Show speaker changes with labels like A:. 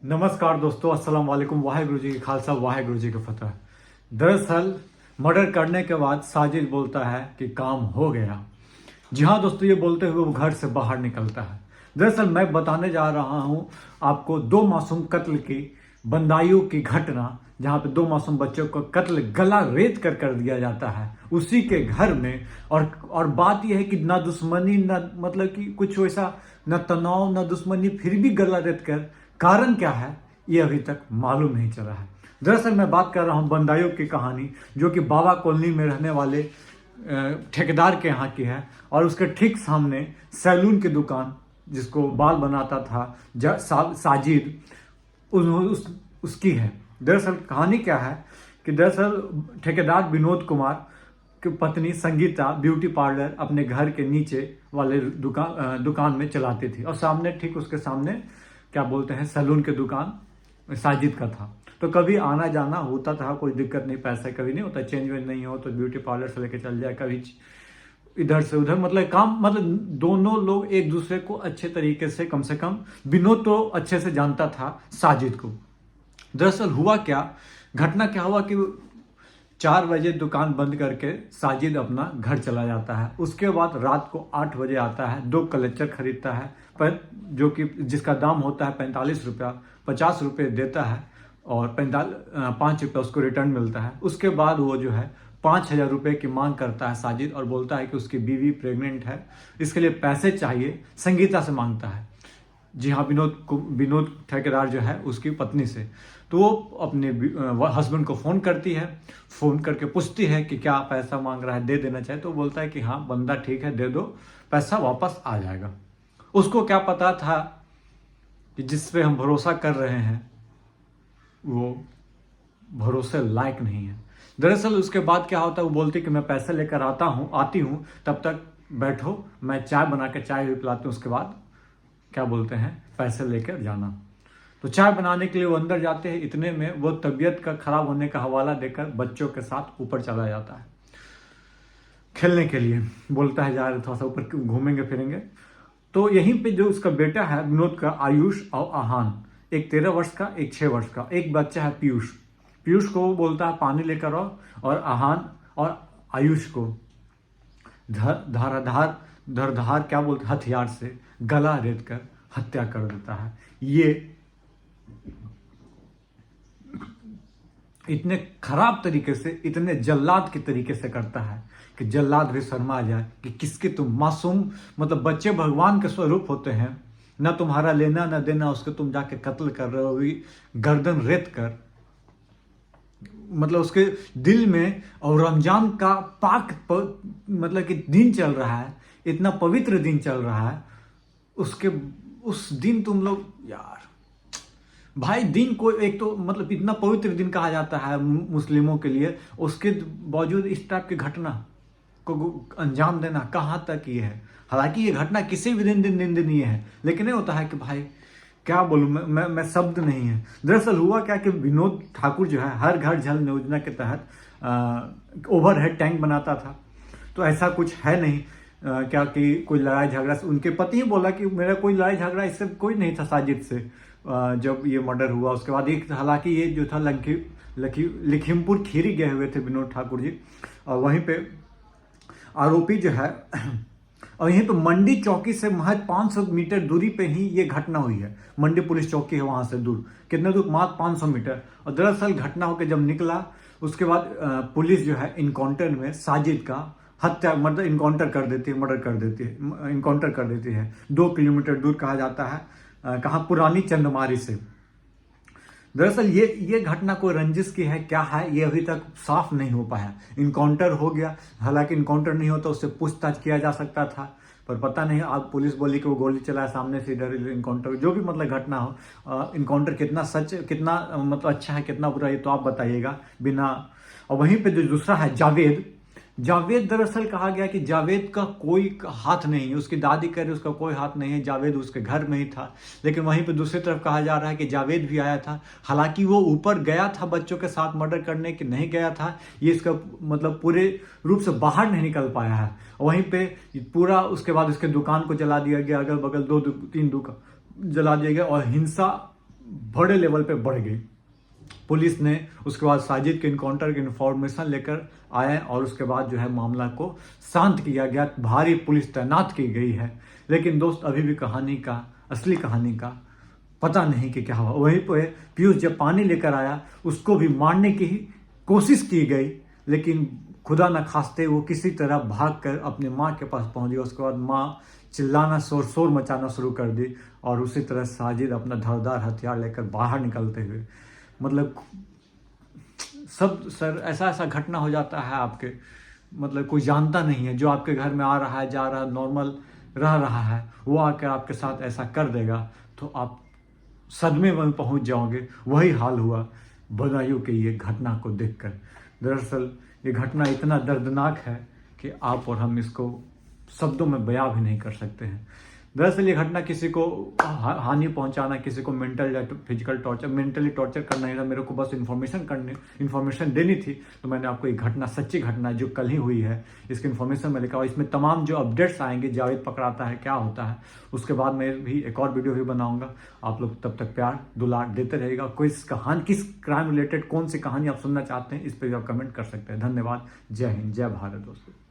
A: नमस्कार दोस्तों, अस्सलाम वालेकुम। वाहेगुरु जी की खालसा, वाहेगुरु जी की फतह। दरअसल मर्डर करने के बाद साजिद बोलता है कि काम हो गया। जी हाँ दोस्तों, ये बोलते हुए वो घर से बाहर निकलता है। दरअसल मैं बताने जा रहा हूँ आपको दो मासूम कत्ल की बंदाइयों की घटना, जहाँ पे दो मासूम बच्चों को कत्ल गला रेत कर दिया जाता है उसी के घर में। और बात यह है कि ना दुश्मनी, ना मतलब कि कुछ वैसा, ना तनाव, ना दुश्मनी, फिर भी गला रेत कर। कारण क्या है ये अभी तक मालूम नहीं चला है। दरअसल मैं बात कर रहा हूँ बंदाइयों की कहानी, जो कि बाबा कॉलोनी में रहने वाले ठेकेदार के यहाँ की है। और उसके ठीक सामने सैलून की दुकान, जिसको बाल बनाता था साजिद, उसकी है। दरअसल कहानी क्या है कि दरअसल ठेकेदार विनोद कुमार की पत्नी संगीता ब्यूटी पार्लर अपने घर के नीचे वाले दुकान में चलाती थी, और सामने, ठीक उसके सामने क्या बोलते हैं, सैलून की दुकान साजिद का था। तो कभी आना जाना होता था, कोई दिक्कत नहीं, पैसे कभी नहीं होता, चेंज वेंज नहीं हो तो ब्यूटी पार्लर से लेके चल जाए, कभी इधर से उधर, मतलब काम, मतलब दोनों लोग एक दूसरे को अच्छे तरीके से, कम से कम विनोद तो अच्छे से जानता था साजिद को। दरअसल हुआ क्या, घटना क्या हुआ कि 4 बजे दुकान बंद करके साजिद अपना घर चला जाता है। उसके बाद रात को 8 बजे आता है, 2 कलेक्टर खरीदता है, पर जो कि जिसका दाम होता है 45 रुपया, 50 रुपये देता है और 5 रुपये उसको रिटर्न मिलता है। उसके बाद वो जो है 5,000 रुपये की मांग करता है साजिद, और बोलता है कि उसकी बीवी प्रेग्नेंट है, इसके लिए पैसे चाहिए, संगीता से मांगता है। जी हाँ, विनोद ठेकेदार जो है उसकी पत्नी से। तो वो अपने हस्बैंड को फ़ोन करती है, फ़ोन करके पूछती है कि क्या पैसा मांग रहा है, दे देना चाहिए। तो बोलता है कि हाँ बंदा ठीक है, दे दो, पैसा वापस आ जाएगा। उसको क्या पता था कि जिस पे हम भरोसा कर रहे हैं वो भरोसे लायक नहीं है। दरअसल उसके बाद क्या होता है, वो बोलती कि मैं पैसे लेकर आती हूँ, तब तक बैठो, मैं चाय बना के चाय भी पिलाती हूँ, उसके बाद क्या बोलते हैं पैसे लेकर जाना। तो चाय बनाने के लिए वो अंदर जाते हैं, इतने में वो तबीयत का खराब होने का हवाला देकर बच्चों के साथ ऊपर चला जाता है खेलने के लिए। बोलता है जा रहे थोड़ा सा ऊपर घूमेंगे फिरेंगे। तो यहीं पे जो उसका बेटा है विनोद का, आयुष और आहान, एक 13 वर्ष का, एक 6 वर्ष का, एक बच्चा है पीयूष। पीयूष को वो बोलता है पानी लेकर आओ, और आहान और आयुष को धरधार क्या बोलते, हथियार से गला रेत कर हत्या कर देता है। ये इतने खराब तरीके से, इतने जल्लाद के तरीके से करता है कि जल्लाद भी शर्मा जाए कि किसके तुम मासूम, मतलब बच्चे भगवान के स्वरूप होते हैं, ना तुम्हारा लेना ना देना, उसको तुम जाके कत्ल कर रहे हो, गर्दन रेत कर। मतलब उसके दिल में, और रमजान का मतलब कि दिन चल रहा है, इतना पवित्र दिन चल रहा है, उसके उस दिन तुम लोग, यार भाई, दिन को एक तो मतलब इतना पवित्र दिन कहा जाता है मुस्लिमों के लिए, उसके बावजूद इस टाइप की घटना को अंजाम देना कहाँ तक ये है। हालांकि ये घटना किसी भी दिन निंदनीय है, लेकिन ये होता है कि भाई क्या बोलूं, मैं शब्द नहीं है। दरअसल हुआ क्या कि विनोद ठाकुर जो है हर घर जल योजना के तहत ओवरहेड टैंक बनाता था। तो ऐसा कुछ है नहीं क्या कि कोई लड़ाई झगड़ा, उनके पति ही बोला कि मेरा कोई लड़ाई झगड़ा इससे कोई नहीं था साजिद से। जब ये मर्डर हुआ उसके बाद, एक हालांकि ये जो था लखीमपुर खीरी गए हुए थे विनोद ठाकुर जी, और वहीं पे आरोपी जो है और यहीं पे मंडी चौकी से महज 500 मीटर दूरी पे ही ये घटना हुई है। मंडी पुलिस चौकी है वहां से दूर, कितने दूर, मात्र 500 मीटर। और दरअसल घटना होकर जब निकला, उसके बाद पुलिस जो है इनकाउंटर में साजिद का हत्या, मतलब इनकाउंटर कर देती है, मर्डर कर देती है, इनकाउंटर कर देती है 2 किलोमीटर दूर, कहा जाता है कहाँ, पुरानी चंदमारी से। दरअसल ये घटना कोई रंजिश की है, क्या है, ये अभी तक साफ नहीं हो पाया। इनकाउंटर हो गया, हालांकि इनकाउंटर नहीं होता उससे पूछताछ किया जा सकता था, पर पता नहीं, अब पुलिस बोली कि वो गोली चलाया सामने से, इधर इनकाउंटर, जो भी मतलब घटना हो, इनकाउंटर कितना सच, कितना मतलब अच्छा है, कितना बुरा, ये तो आप बताइएगा बिना। और वहीं पे जो दूसरा है जावेद, दरअसल कहा गया कि जावेद का कोई हाथ नहीं है, उसकी दादी कह रही उसका कोई हाथ नहीं है, जावेद उसके घर में ही था। लेकिन वहीं पे दूसरी तरफ कहा जा रहा है कि जावेद भी आया था, हालांकि वो ऊपर गया था बच्चों के साथ मर्डर करने के, नहीं गया था, ये इसका मतलब पूरे रूप से बाहर नहीं निकल पाया है। वहीं पे पूरा, उसके बाद उसके दुकान को जला दिया गया, अगल बगल 2-3 दुकान जला दिया गया, और हिंसा बड़े लेवल पे बढ़ गई। पुलिस ने उसके बाद साजिद के इनकाउंटर की इन्फॉर्मेशन लेकर आए और उसके बाद जो है मामला को शांत किया गया, भारी पुलिस तैनात की गई है। लेकिन दोस्त अभी भी कहानी का, असली कहानी का पता नहीं कि क्या हुआ। वहीं पे पीयूष जब पानी लेकर आया उसको भी मारने की कोशिश की गई, लेकिन खुदा न खास्ते वो किसी तरह भागकर अपने माँ के पास पहुंच गया। उसके बाद माँ चिल्लाना, शोर मचाना शुरू कर दी और उसी तरह साजिद अपना धारदार हथियार लेकर बाहर निकलते हुए, मतलब सब सर ऐसा ऐसा घटना हो जाता है आपके, मतलब कोई जानता नहीं है, जो आपके घर में आ रहा है, जा रहा है, नॉर्मल रह रहा है, वो आकर आपके साथ ऐसा कर देगा तो आप सदमे में पहुंच जाओगे। वही हाल हुआ बदायूं के ये घटना को देखकर। दरअसल ये घटना इतना दर्दनाक है कि आप और हम इसको शब्दों में बयां भी नहीं कर सकते हैं। दरअसल ये घटना किसी को हानि पहुंचाना, किसी को मेंटल या फिजिकल टॉर्चर, मेंटली टॉर्चर करना ही था। मेरे को बस इन्फॉर्मेशन देनी थी, तो मैंने आपको एक घटना, सच्ची घटना जो कल ही हुई है, इसकी इन्फॉर्मेशन मैं लेकर और इसमें तमाम जो अपडेट्स आएंगे, जावेद पकड़ाता है, क्या होता है, उसके बाद मैं भी एक और वीडियो भी बनाऊंगा। आप लोग तब तक प्यार दुलार देते रहेगा। कोई कहानी, किस क्राइम रिलेटेड कौन सी कहानी आप सुनना चाहते हैं, इस पर भी आप कमेंट कर सकते हैं। धन्यवाद। जय हिंद, जय भारत दोस्तों।